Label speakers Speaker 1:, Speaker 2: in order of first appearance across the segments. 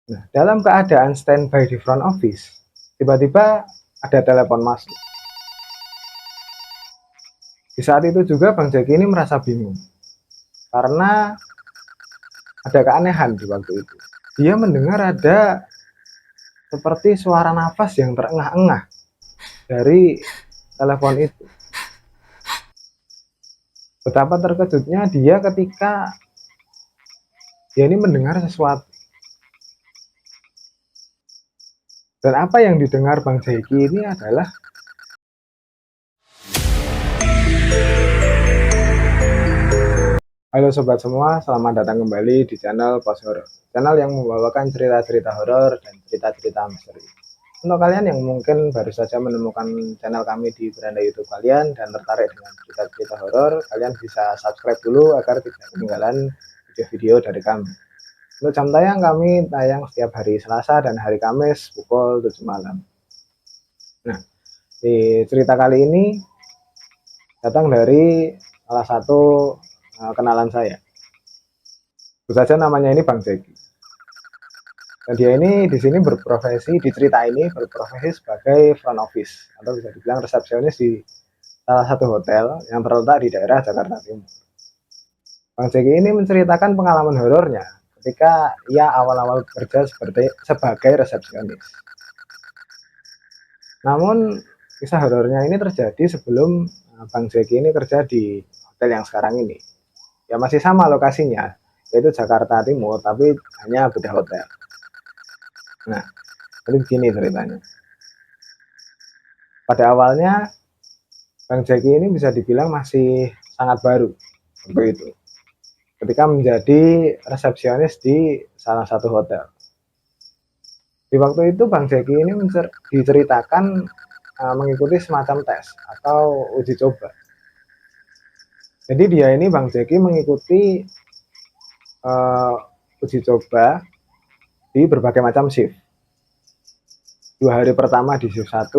Speaker 1: Nah, dalam keadaan standby di front office, tiba-tiba ada telepon masuk. Di saat itu juga Bang Jeki ini merasa bingung karena ada keanehan di waktu itu. Dia mendengar ada seperti suara nafas yang terengah-engah dari telepon itu. Betapa terkejutnya dia ketika dia ini mendengar sesuatu. Dan apa yang didengar Bang Jeki ini adalah, halo sobat semua, selamat datang kembali di channel Post Horror, channel yang membawakan cerita-cerita horor dan cerita-cerita misteri. Untuk kalian yang mungkin baru saja menemukan channel kami di beranda YouTube kalian dan tertarik dengan cerita-cerita horor, kalian bisa subscribe dulu agar tidak ketinggalan video-video dari kami. Untuk jam tayang, kami tayang setiap hari Selasa dan hari Kamis pukul 7 malam. Nah, di cerita kali ini datang dari salah satu kenalan saya. Tentu saja namanya ini Bang Jeki. Dan dia ini di sini berprofesi, di cerita ini berprofesi sebagai front office atau bisa dibilang resepsionis di salah satu hotel yang terletak di daerah Jakarta Timur. Bang Jeki ini menceritakan pengalaman horornya ketika ia awal-awal bekerja sebagai resepsionis. Namun kisah horornya ini terjadi sebelum Bang Jeki ini kerja di hotel yang sekarang ini. Ya masih sama lokasinya, yaitu Jakarta Timur, tapi hanya beda hotel. Nah, jadi begini ceritanya. Pada awalnya Bang Jeki ini bisa dibilang masih sangat baru waktu itu, ketika menjadi resepsionis di salah satu hotel. Di waktu itu Bang Jeki ini diceritakan mengikuti semacam tes atau uji coba. Jadi dia ini Bang Jeki mengikuti uji coba di berbagai macam shift. 2 hari pertama di shift 1,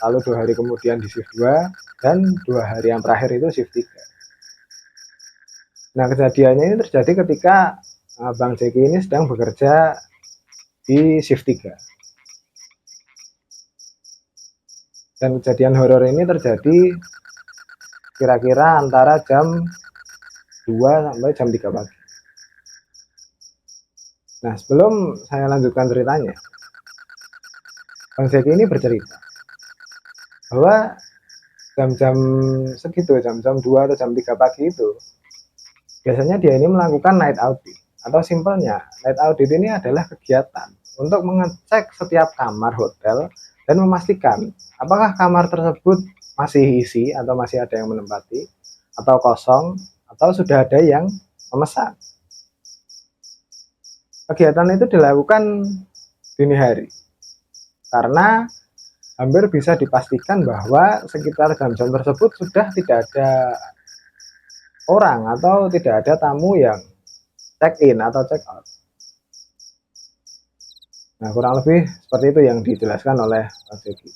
Speaker 1: lalu 2 hari kemudian di shift 2, dan 2 hari yang terakhir itu shift 3. Nah, kejadiannya ini terjadi ketika Bang Jeki ini sedang bekerja di shift 3. Dan kejadian horor ini terjadi kira-kira antara jam 2 sampai jam 3 pagi. Nah, sebelum saya lanjutkan ceritanya, Bang Jeki ini bercerita bahwa jam-jam segitu, jam-jam 2 atau jam 3 pagi itu, biasanya dia ini melakukan night audit. Atau simpelnya, night audit ini adalah kegiatan untuk mengecek setiap kamar hotel dan memastikan apakah kamar tersebut masih isi atau masih ada yang menempati, atau kosong, atau sudah ada yang memesan. Kegiatan itu dilakukan dini hari, karena hampir bisa dipastikan bahwa sekitar jam-jam tersebut sudah tidak ada orang atau tidak ada tamu yang check in atau check out. Nah, kurang lebih seperti itu yang dijelaskan oleh Mas Jeki.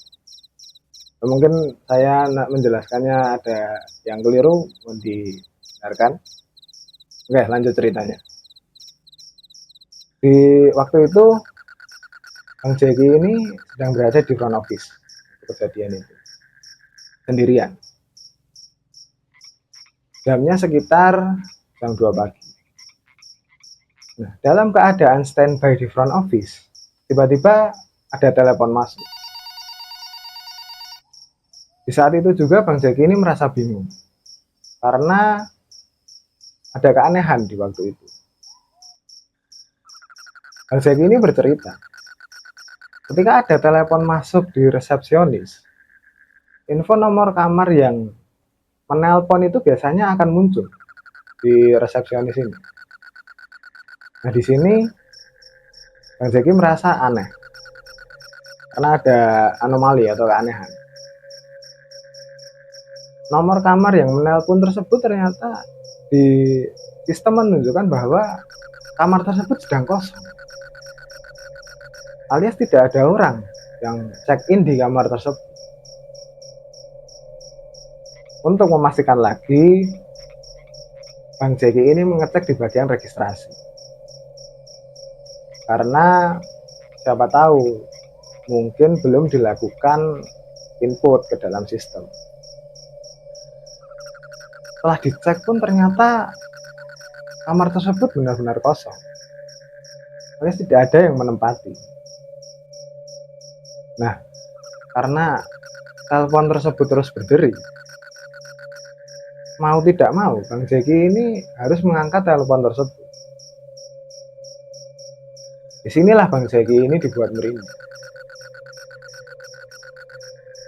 Speaker 1: Mungkin saya menjelaskannya ada yang keliru, mohon dibenarkan. Oke, lanjut ceritanya. Di waktu itu Bang Jeki ini sedang berada di front office kejadian itu, sendirian. Jamnya sekitar jam 2 pagi. Nah, dalam keadaan standby di front office, tiba-tiba ada telepon masuk. Di saat itu juga Bang Jeki ini merasa bingung karena ada keanehan di waktu itu. Bang Jeki ini bercerita, ketika ada telepon masuk di resepsionis, info nomor kamar yang menelpon itu biasanya akan muncul di resepsionis ini. Nah, di sini Bang Jeki merasa aneh karena ada anomali atau keanehan. Nomor kamar yang menelpon tersebut ternyata di sistem menunjukkan bahwa kamar tersebut sedang kosong, alias tidak ada orang yang check in di kamar tersebut. Untuk memastikan lagi, Bang Jeki ini mengecek di bagian registrasi. karena siapa tahu mungkin belum dilakukan input ke dalam sistem. Setelah dicek pun ternyata kamar tersebut benar-benar kosong, alias tidak ada yang menempati. Nah, karena telepon tersebut terus berderi, mau tidak mau Bang Jeki ini harus mengangkat telepon tersebut. Disinilah Bang Jeki ini dibuat merinding.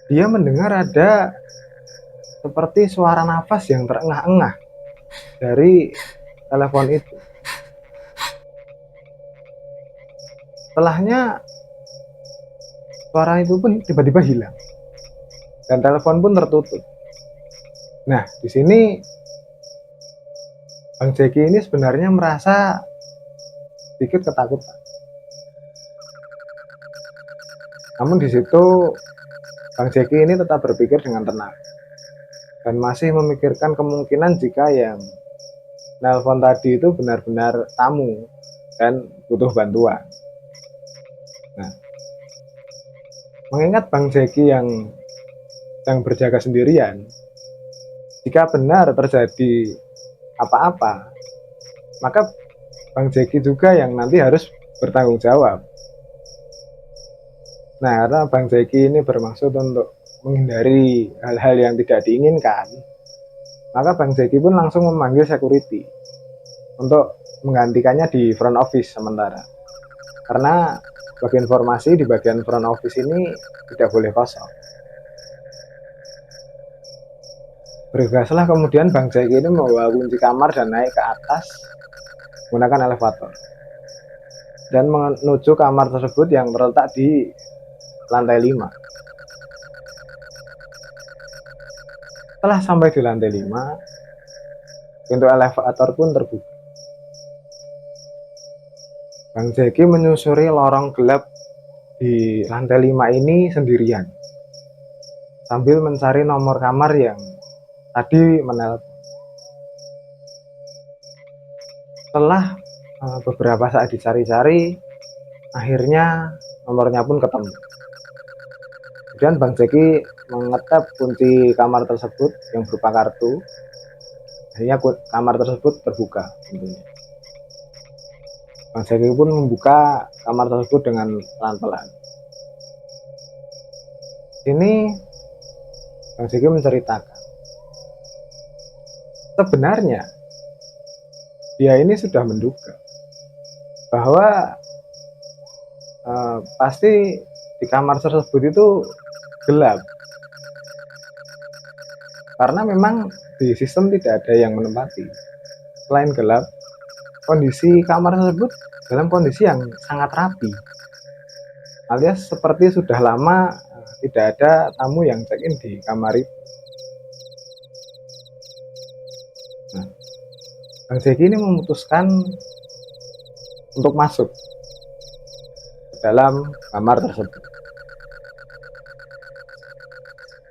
Speaker 1: Dia mendengar ada seperti suara nafas yang terengah-engah dari telepon itu. Setelahnya suara itu pun tiba-tiba hilang dan telepon pun tertutup. Nah, di sini Bang Jeki ini sebenarnya merasa sedikit ketakutan. Namun di situ Bang Jeki ini tetap berpikir dengan tenang dan masih memikirkan kemungkinan jika yang nelpon tadi itu benar-benar tamu dan butuh bantuan. Nah, mengingat Bang Jeki yang berjaga sendirian, jika benar terjadi apa-apa, maka Bang Jeki juga yang nanti harus bertanggung jawab. Nah, karena Bang Jeki ini bermaksud untuk menghindari hal-hal yang tidak diinginkan, maka Bang Jeki pun langsung memanggil security untuk menggantikannya di front office sementara. Karena bagi informasi di bagian front office ini tidak boleh kosong. Bergaslah kemudian Bang Jeki ini membawa kunci kamar dan naik ke atas menggunakan elevator dan menuju kamar tersebut yang terletak di lantai 5. Setelah sampai di lantai 5, pintu elevator pun terbuka. Bang Jeki menyusuri lorong gelap di lantai 5 ini sendirian, sambil mencari nomor kamar yang tadi menelpon. Setelah beberapa saat dicari-cari, akhirnya nomornya pun ketemu. Kemudian Bang Jeki mengetap kunci kamar tersebut yang berupa kartu. Akhirnya kamar tersebut terbuka tentunya. Bang Jeki pun membuka kamar tersebut dengan pelan-pelan. Ini Bang Jeki menceritakan, sebenarnya dia ini sudah menduga bahwa pasti di kamar tersebut itu gelap, karena memang di sistem tidak ada yang menempati. Selain gelap, kondisi kamar tersebut dalam kondisi yang sangat rapi, alias seperti sudah lama tidak ada tamu yang check-in di kamar itu. Nah, Bang Jeki ini memutuskan untuk masuk ke dalam kamar tersebut.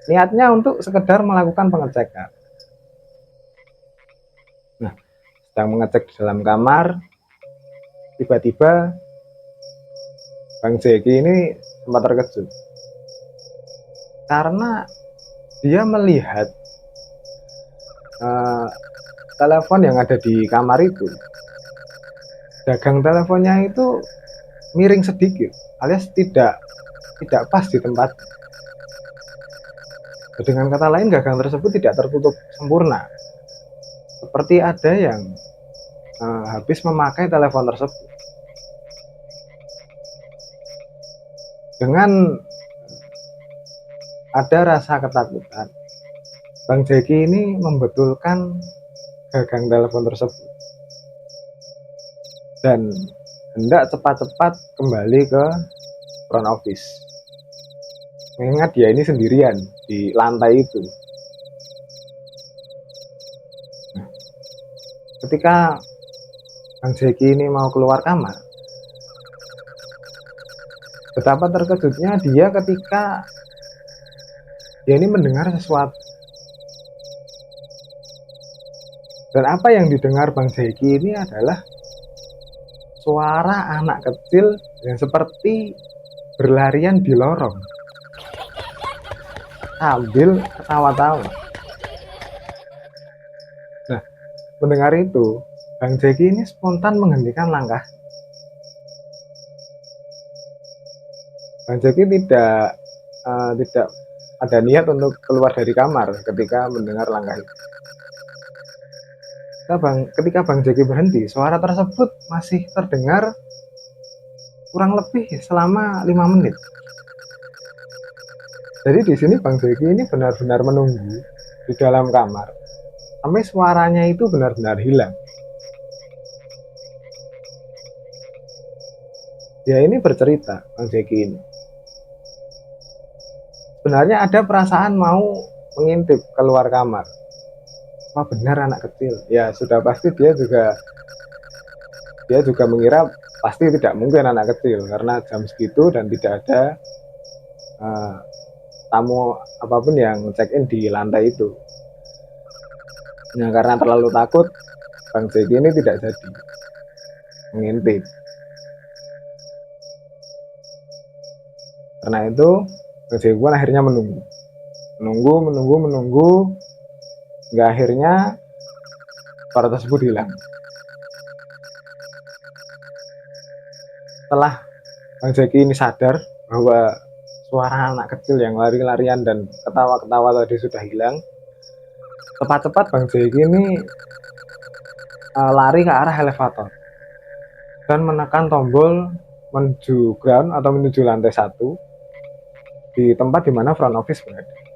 Speaker 1: Niatnya untuk sekedar melakukan pengecekan. Nah, sedang mengecek di dalam kamar, tiba-tiba Bang Jeki ini sempat terkejut karena dia melihat telepon yang ada di kamar itu, gagang teleponnya itu miring sedikit, alias tidak pas di tempat. Dengan kata lain, gagang tersebut tidak tertutup sempurna, seperti ada yang habis memakai telepon tersebut. Dengan ada rasa ketakutan, Bang Jeki ini membetulkan gagang telepon tersebut dan hendak cepat-cepat kembali ke front office, mengingat dia ini sendirian di lantai itu. Nah, ketika Bang Jeki ini mau keluar kamar, betapa terkejutnya dia ketika dia ini mendengar sesuatu. Dan apa yang didengar Bang Jeki ini adalah suara anak kecil yang seperti berlarian di lorong sambil ketawa-tawa. Nah, mendengar itu, Bang Jeki ini spontan menghentikan langkah. Bang Jeki tidak ada niat untuk keluar dari kamar ketika mendengar langkah itu. Ketika Bang Jeki berhenti, suara tersebut masih terdengar kurang lebih selama 5 menit. Jadi di sini Bang Jeki ini benar-benar menunggu di dalam kamar sampai suaranya itu benar-benar hilang. Dia ini bercerita, Bang Jeki ini, sebenarnya ada perasaan mau mengintip keluar kamar. Wah, benar anak kecil. Ya sudah pasti dia juga mengira pasti tidak mungkin anak kecil karena jam segitu dan tidak ada uh, tamu apapun yang check in di lantai itu. Nah, karena terlalu takut, Bang Jeki ini tidak jadi mengintip. Karena itu Bang Jeki pun akhirnya menunggu hingga akhirnya suara tersebut hilang. Setelah Bang Jeki ini sadar bahwa suara anak kecil yang lari-larian dan ketawa-ketawa tadi sudah hilang, cepat-cepat Bang Jeki ini lari ke arah elevator dan menekan tombol menuju ground atau menuju lantai 1 di tempat di mana front office berada.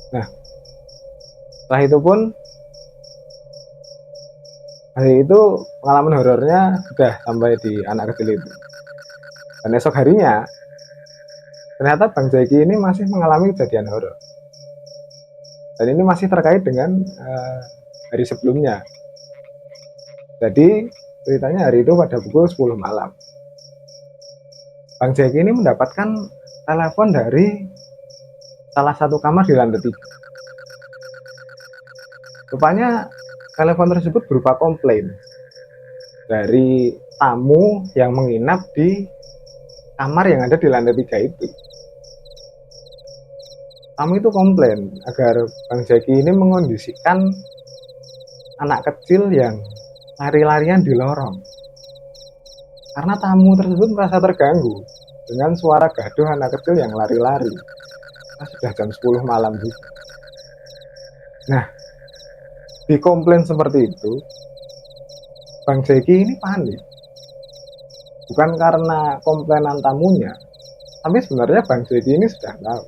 Speaker 1: Nah, setelah itu pun hari itu pengalaman horornya sudah sampai di anak kecil itu. Dan esok harinya ternyata Bang Jeki ini masih mengalami kejadian horor. Dan ini masih terkait dengan hari sebelumnya. Jadi ceritanya hari itu pada pukul 10 malam. Bang Jeki ini mendapatkan telepon dari salah satu kamar di lantai 3. Rupanya telepon tersebut berupa komplain dari tamu yang menginap di kamar yang ada di lantai 3 itu. Tamu itu komplain agar Bang Jeki ini mengondisikan anak kecil yang lari-larian di lorong. Karena tamu tersebut merasa terganggu dengan suara gaduh anak kecil yang lari-lari. Sudah jam 10 malam juga. Nah, di komplain seperti itu, Bang Jeki ini panik. Bukan karena komplainan tamunya, tapi sebenarnya Bang Jeki ini sudah tahu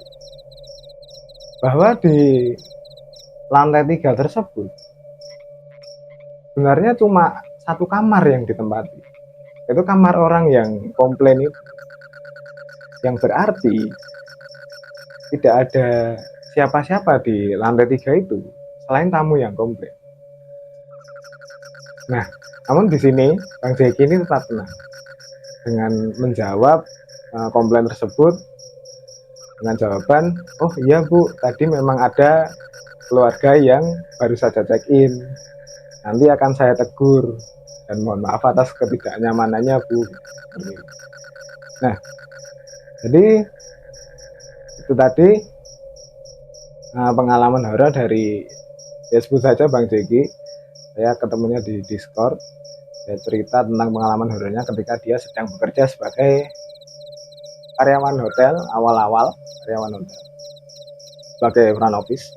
Speaker 1: bahwa di lantai 3 tersebut sebenarnya cuma satu kamar yang ditempati. Itu kamar orang yang komplain itu. Yang berarti tidak ada siapa-siapa di lantai 3 itu selain tamu yang komplain. Nah, namun di sini Bang Jeki ini tetap tenang dengan menjawab komplain tersebut dengan jawaban, oh iya Bu, tadi memang ada keluarga yang baru saja check in, nanti akan saya tegur dan mohon maaf atas ketidaknyamanannya Bu. Nah, jadi itu tadi pengalaman horor dari, ya sebut saja Bang Jeki. Saya ketemunya di Discord. Dia cerita tentang pengalaman horornya ketika dia sedang bekerja sebagai karyawan hotel, awal-awal karyawan hotel sebagai front office.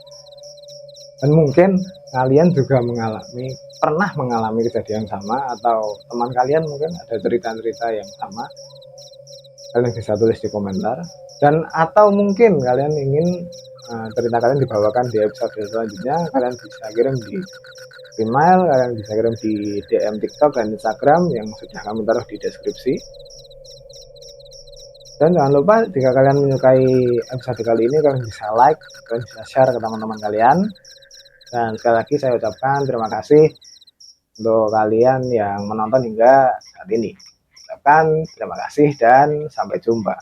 Speaker 1: Dan mungkin kalian juga pernah mengalami kejadian sama, atau teman kalian mungkin ada cerita-cerita yang sama. Kalian bisa tulis di komentar, dan atau mungkin kalian ingin cerita kalian dibawakan di episode selanjutnya, kalian bisa kirim di email, kalian bisa kirim di DM TikTok dan Instagram yang sudah kami taruh di deskripsi. Dan jangan lupa jika kalian menyukai episode kali ini, kalian bisa like, kalian bisa share ke teman-teman kalian. Dan sekali lagi saya ucapkan terima kasih untuk kalian yang menonton hingga saat ini. Ucapkan terima kasih dan sampai jumpa.